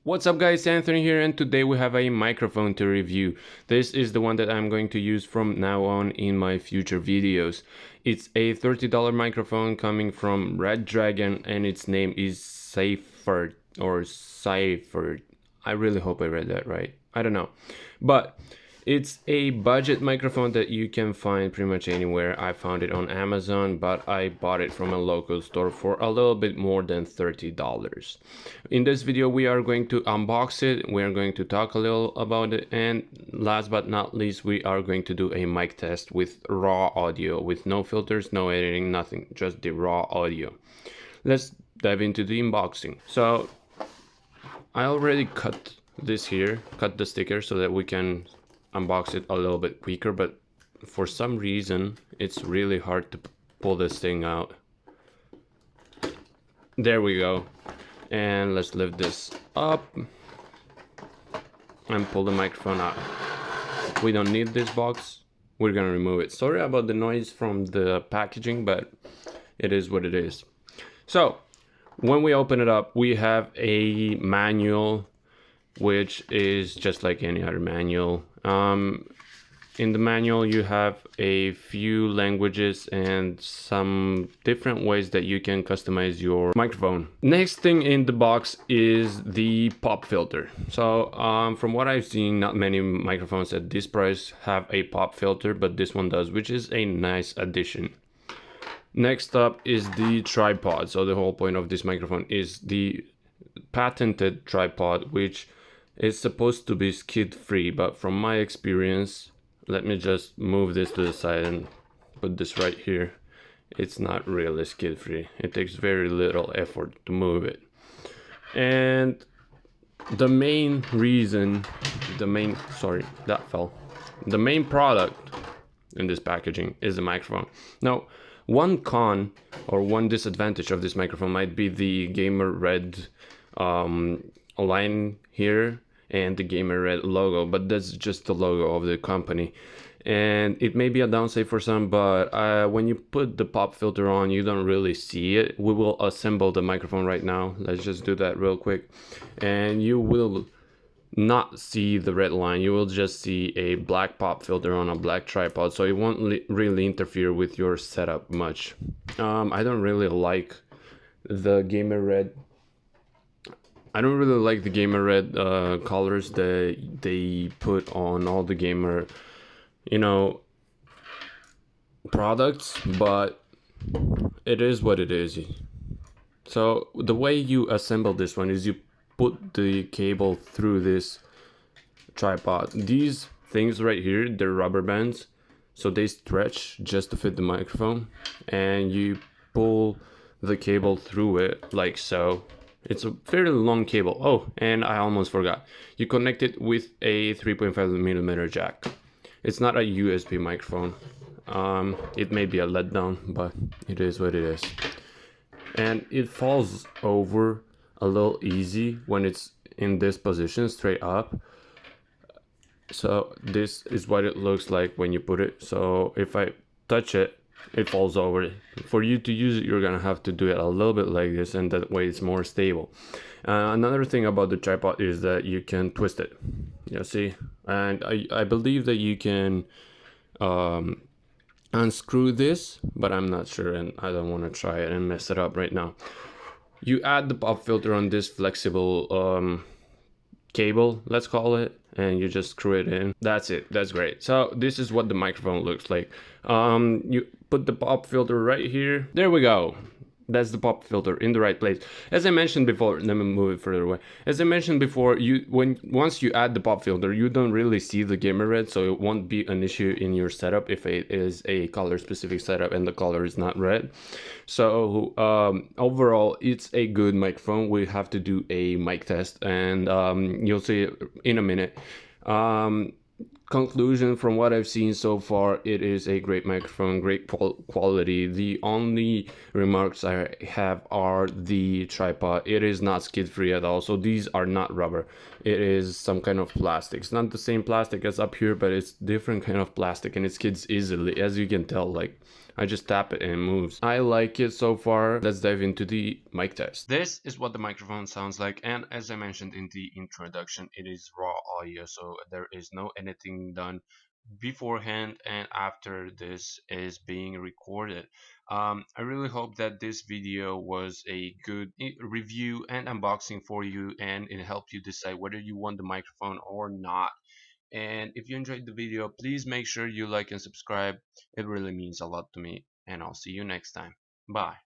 What's up guys, Anthony here, and today we have a microphone to review. This is the one that I'm going to use from now on in my future videos. It's a $30 microphone coming from Redragon and its name is Seyfert or Seyfert. I really hope I read that right. I don't know. But it's a budget microphone that you can find pretty much anywhere. I found it on Amazon, but I bought it from a local store for a little bit more than $30. In this video, we are going to unbox it, we are going to talk a little about it, and last but not least, we are going to do a mic test with raw audio, with no filters, no editing, nothing, just the raw audio. Let's dive into the unboxing. So I already cut this here, cut the sticker so that we can unbox it a little bit quicker, but for some reason it's really hard to pull this thing out. There we go. And let's lift this up and pull the microphone out. We don't need this box, we're gonna remove it. Sorry about the noise from the packaging, but it is what it is. So when we open it up, we have a manual, which is just like any other manual. In the manual you have a few languages and some different ways that you can customize your microphone. Next thing in the box is the pop filter. So from what I've seen, not many microphones at this price have a pop filter, but this one does, which is a nice addition. Next up is the tripod. So the whole point of this microphone is the patented tripod, which is supposed to be skid free, but from my experience, let me just move this to the side and put this right here. It's not really skid free. It takes very little effort to move it. And the main reason, the main product in this packaging is the microphone. Now, one con or one disadvantage of this microphone might be the Gamer Red line here and the Gamer Red logo, but that's just the logo of the company. And it may be a downside for some, but when you put the pop filter on, you don't really see it. We will assemble the microphone right now. Let's just do that real quick. And you will not see the red line. You will just see a black pop filter on a black tripod, so it won't really interfere with your setup much. I don't really like the Gamer Red. I don't really like the Gamer Red colors that they put on all the gamer, products, but it is what it is. So the way you assemble this one is you put the cable through this tripod. These things right here, they're rubber bands, so they stretch just to fit the microphone, and you pull the cable through it like so. It's a fairly long cable. Oh, and I almost forgot. You connect it with a 3.5mm jack. It's not a USB microphone. It may be a letdown, but it is what it is. And it falls over a little easy when it's in this position, straight up. So this is what it looks like when you put it. So if I touch it, it falls over. For you to use it, you're gonna have to do it a little bit like this, and that way it's more stable. Another thing about the tripod is that you can twist it, you see, and I believe that you can unscrew this, but I'm not sure, and I don't want to try it and mess it up right now. You add the pop filter on this flexible cable, let's call it, and you just screw it in. That's it. That's great. So this is what the microphone looks like. You put the pop filter right here. There we go. That's the pop filter in the right place. As I mentioned before, let me move it further away. As I mentioned before, once you add the pop filter, you don't really see the Gamer Red, so it won't be an issue in your setup if it is a color specific setup and the color is not red. So overall, it's a good microphone. We have to do a mic test, and you'll see it in a minute. conclusion from what I've seen so far, it is a great microphone, great quality. The only remarks I have are the tripod. It is not skid free at all, so these are not rubber. It is some kind of plastic. It's not the same plastic as up here, but it's different kind of plastic, and it skids easily, as you can tell. Like, I just tap it and it moves. I like it so far. Let's dive into the mic test. This is what the microphone sounds like, and as I mentioned in the introduction, it is raw audio, so there is no editing done beforehand and after this is being recorded. I really hope that this video was a good review and unboxing for you, and it helped you decide whether you want the microphone or not. And if you enjoyed the video, please make sure you like and subscribe. It really means a lot to me, and I'll see you next time. Bye.